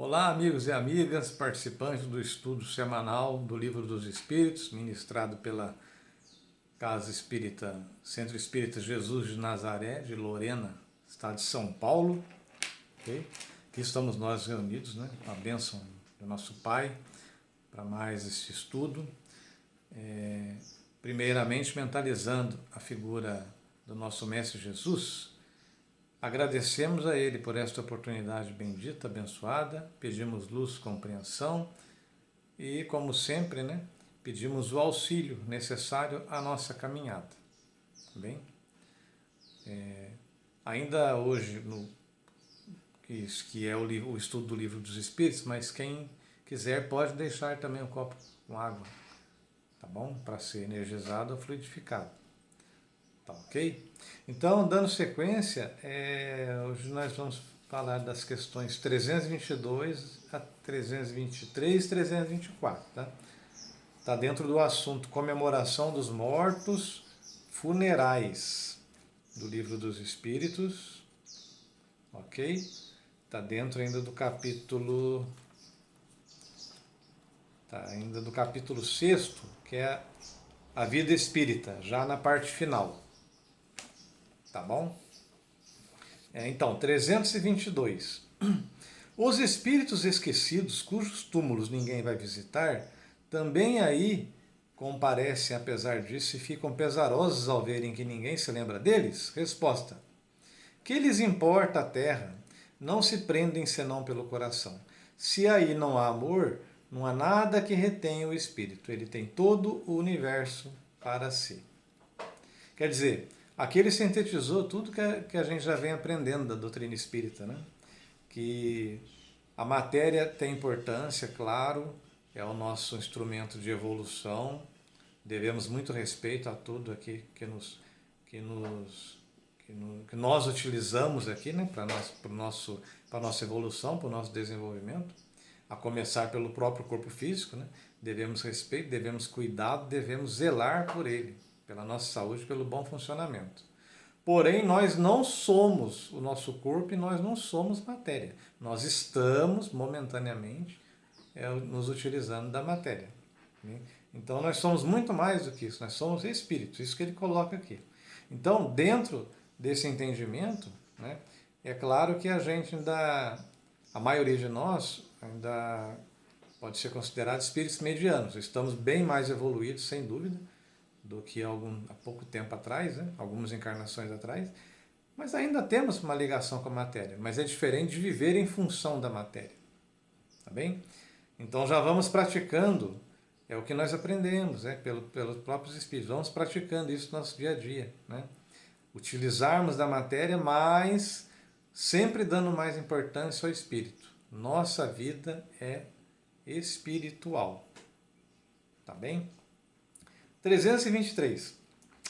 Olá, amigos e amigas, participantes do estudo semanal do Livro dos Espíritos, ministrado pela Casa Espírita, Centro Espírita Jesus de Nazaré, de Lorena, estado de São Paulo. Okay? Aqui estamos nós reunidos, né, com a bênção do nosso Pai, para mais este estudo. Primeiramente, mentalizando a figura do nosso Mestre Jesus, agradecemos a Ele por esta oportunidade bendita, abençoada, pedimos luz, compreensão e, como sempre, né, pedimos o auxílio necessário à nossa caminhada. Tá bem? Ainda hoje, que é o estudo do Livro dos Espíritos, mas quem quiser pode deixar também um copo com água, tá bom? Para ser energizado ou fluidificado. Tá ok? Então, dando sequência, hoje nós vamos falar das questões 322 a 323 e 324, tá? Está dentro do assunto comemoração dos mortos funerais do Livro dos Espíritos, ok? Está dentro ainda do capítulo, do capítulo 6º, que é a vida espírita, já na parte final. Tá bom? Então, 322. Os espíritos esquecidos, cujos túmulos ninguém vai visitar, também aí comparecem apesar disso e ficam pesarosos ao verem que ninguém se lembra deles? Resposta: que lhes importa a terra? Não se prendem senão pelo coração. Se aí não há amor, não há nada que retenha o espírito. Ele tem todo o universo para si. Quer dizer, aqui ele sintetizou tudo que a gente já vem aprendendo da doutrina espírita, né? Que a matéria tem importância, claro, é o nosso instrumento de evolução, devemos muito respeito a tudo aqui que nós utilizamos aqui, né? Para a nossa evolução, para o nosso desenvolvimento, a começar pelo próprio corpo físico, né? Devemos respeito, devemos cuidado, devemos zelar por ele, pela nossa saúde, pelo bom funcionamento. Porém, nós não somos o nosso corpo e nós não somos matéria. Nós estamos, momentaneamente, nos utilizando da matéria. Né? Então, nós somos muito mais do que isso. Nós somos espíritos, isso que ele coloca aqui. Então, dentro desse entendimento, né, é claro que a gente ainda, a maioria de nós, ainda pode ser considerado espíritos medianos. Estamos bem mais evoluídos, sem dúvida, do que há pouco tempo atrás, né? Algumas encarnações atrás, mas ainda temos uma ligação com a matéria, mas é diferente de viver em função da matéria, tá bem? Então já vamos praticando, é o que nós aprendemos, pelos próprios espíritos, vamos praticando isso no nosso dia a dia, né? Utilizarmos da matéria, mas sempre dando mais importância ao espírito. Nossa vida é espiritual, tá bem? 323.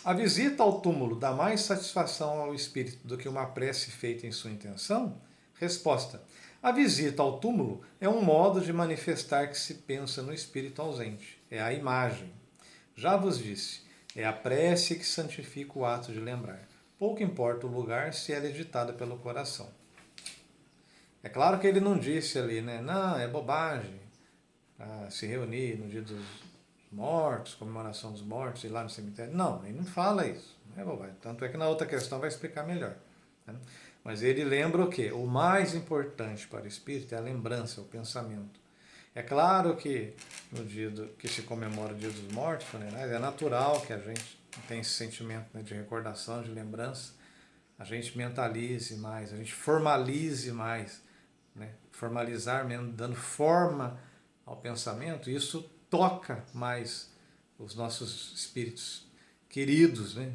A visita ao túmulo dá mais satisfação ao espírito do que uma prece feita em sua intenção? Resposta: a visita ao túmulo é um modo de manifestar que se pensa no espírito ausente. É a imagem. Já vos disse, é a prece que santifica o ato de lembrar. Pouco importa o lugar se ela é ditada pelo coração. É claro que ele não disse ali, né? Não, é bobagem se reunir no dia dos mortos, comemoração dos mortos, ir lá no cemitério. Não, ele não fala isso. Não é bobagem. Tanto é que na outra questão vai explicar melhor. Né? Mas ele lembra o quê? O mais importante para o espírito é a lembrança, o pensamento. É claro que no dia que se comemora o dia dos mortos, funerais, é natural que a gente tenha esse sentimento, né, de recordação, de lembrança. A gente mentalize mais, a gente formalize mais. Né? Formalizar mesmo, dando forma ao pensamento, isso toca mais os nossos espíritos queridos, né?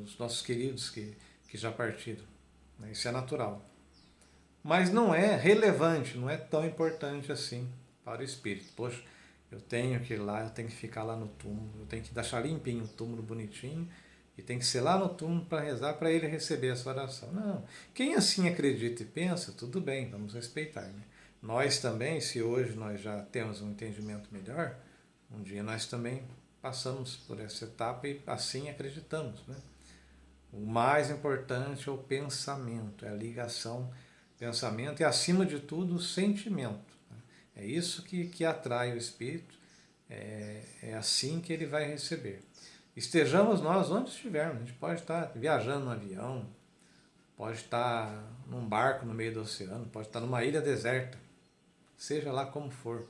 Os nossos queridos que já partiram. Né? Isso é natural. Mas não é relevante, não é tão importante assim para o espírito. Poxa, eu tenho que ir lá, eu tenho que ficar lá no túmulo, eu tenho que deixar limpinho o túmulo, bonitinho, e tem que ser lá no túmulo para rezar, para ele receber essa oração. Não. Quem assim acredita e pensa, tudo bem, vamos respeitar. Né? Nós também, se hoje nós já temos um entendimento melhor, um dia nós também passamos por essa etapa e assim acreditamos. Né? O mais importante é o pensamento, é a ligação pensamento e, acima de tudo, o sentimento. É isso que atrai o espírito, é assim que ele vai receber. Estejamos nós onde estivermos, a gente pode estar viajando no avião, pode estar num barco no meio do oceano, pode estar numa ilha deserta, seja lá como for,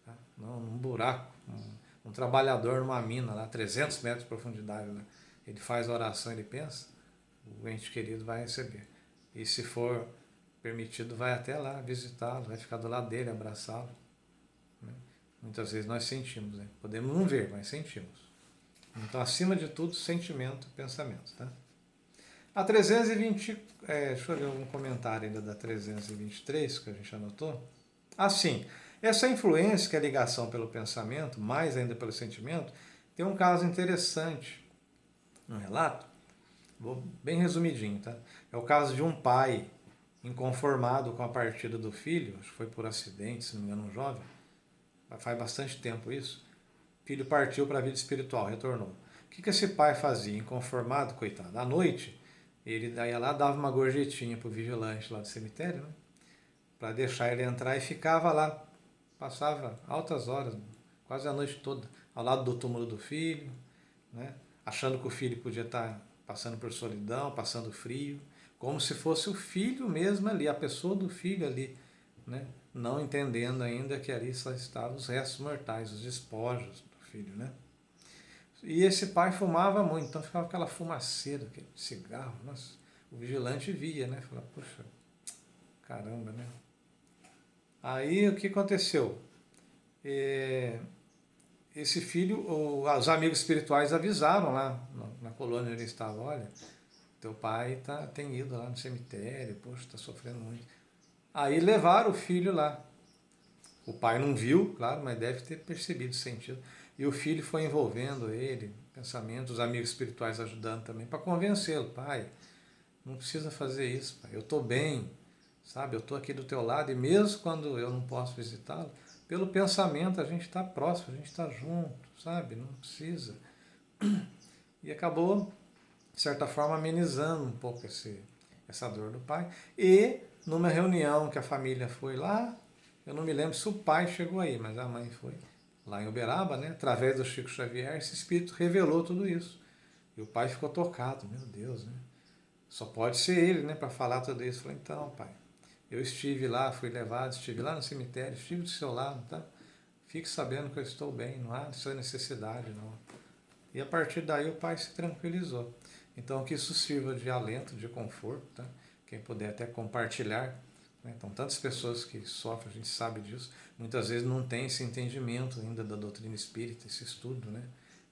tá? Num buraco, um trabalhador numa mina lá, 300 metros de profundidade, né? Ele faz a oração, ele pensa, o ente querido vai receber. E se for permitido, vai até lá visitá-lo, vai ficar do lado dele, abraçá-lo. Né? Muitas vezes nós sentimos, né? Podemos não ver, mas sentimos. Então, acima de tudo, sentimento, pensamento. Tá? A 320, deixa eu ver um comentário ainda da 323 que a gente anotou. Assim, essa influência, que é a ligação pelo pensamento, mais ainda pelo sentimento, tem um caso interessante no relato, vou bem resumidinho, tá? É o caso de um pai inconformado com a partida do filho, acho que foi por acidente, se não me engano, um jovem, faz bastante tempo isso, o filho partiu para a vida espiritual, retornou. O que esse pai fazia, inconformado, coitado? À noite, ele ia lá, dava uma gorjetinha para o vigilante lá do cemitério, né? Para deixar ele entrar, e ficava lá, passava altas horas, quase a noite toda, ao lado do túmulo do filho, né? Achando que o filho podia estar passando por solidão, passando frio, como se fosse o filho mesmo ali, a pessoa do filho ali, né? Não entendendo ainda que ali só estavam os restos mortais, os despojos do filho, né? E esse pai fumava muito, então ficava aquela fumaceira, aquele cigarro, nossa, o vigilante via, né? Falava, poxa, caramba, né? Aí o que aconteceu? Esse filho, os amigos espirituais avisaram lá na colônia onde ele estava, olha, teu pai tem ido lá no cemitério, poxa, está sofrendo muito. Aí levaram o filho lá. O pai não viu, claro, mas deve ter percebido o sentido. E o filho foi envolvendo ele, pensamentos, os amigos espirituais ajudando também, para convencê-lo. Pai, não precisa fazer isso, pai. Eu estou bem, sabe? Eu estou aqui do teu lado e mesmo quando eu não posso visitá-lo, pelo pensamento a gente está próximo, a gente está junto, sabe? Não precisa. E acabou, de certa forma, amenizando um pouco essa dor do pai. E numa reunião que a família foi lá, eu não me lembro se o pai chegou aí, mas a mãe foi lá em Uberaba, né? Através do Chico Xavier, esse espírito revelou tudo isso. E o pai ficou tocado, meu Deus, né? Só pode ser ele, né, para falar tudo isso. Eu falei, então, pai, eu estive lá, fui levado, estive lá no cemitério, estive do seu lado, tá? Fique sabendo que eu estou bem, não há essa necessidade, não. E a partir daí o pai se tranquilizou. Então, que isso sirva de alento, de conforto, tá? Quem puder até compartilhar. Né? Então, tantas pessoas que sofrem, a gente sabe disso, muitas vezes não tem esse entendimento ainda da doutrina espírita, esse estudo, né?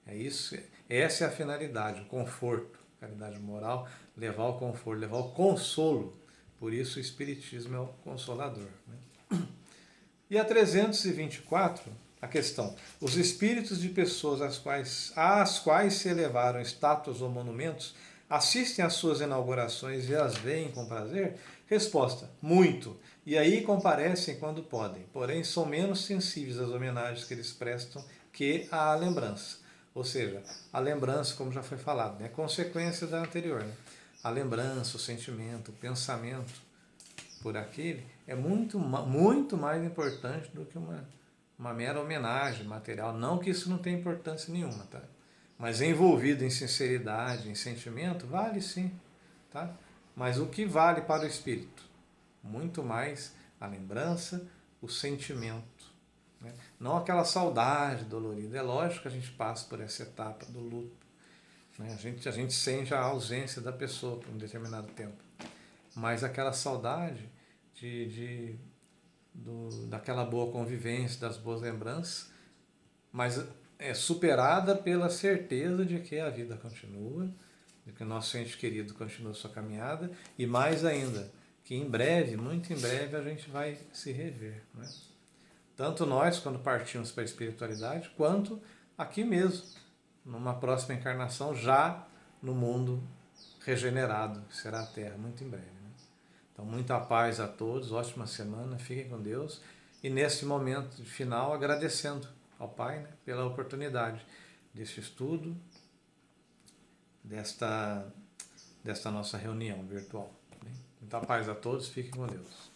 É isso, essa é a finalidade, o conforto, a caridade moral, levar o conforto, levar o consolo. Por isso o Espiritismo é o consolador. Né? E a 324, a questão: os espíritos de pessoas às quais se elevaram estátuas ou monumentos assistem às suas inaugurações e as veem com prazer? Resposta: muito. E aí comparecem quando podem, porém são menos sensíveis às homenagens que eles prestam que à lembrança. Ou seja, a lembrança, como já foi falado, é consequência da anterior. Né? A lembrança, o sentimento, o pensamento por aquele é muito mais importante do que uma mera homenagem material. Não que isso não tenha importância nenhuma, tá? Mas envolvido em sinceridade, em sentimento, vale sim, tá? Mas o que vale para o espírito? Muito mais a lembrança, o sentimento. Né? Não aquela saudade dolorida. É lógico que a gente passa por essa etapa do luto. Né? A gente sente a ausência da pessoa por um determinado tempo. Mas aquela saudade daquela boa convivência, das boas lembranças, mas é superada pela certeza de que a vida continua, de que o nosso ente querido continua sua caminhada, e mais ainda, que em breve, muito em breve, a gente vai se rever. Né? Tanto nós, quando partimos para a espiritualidade, quanto aqui mesmo, numa próxima encarnação, já no mundo regenerado, que será a Terra, muito em breve. Né? Então, muita paz a todos, ótima semana, fiquem com Deus. E nesse momento final, agradecendo ao Pai, né, pela oportunidade deste estudo, desta nossa reunião virtual. Muita paz a todos, fiquem com Deus.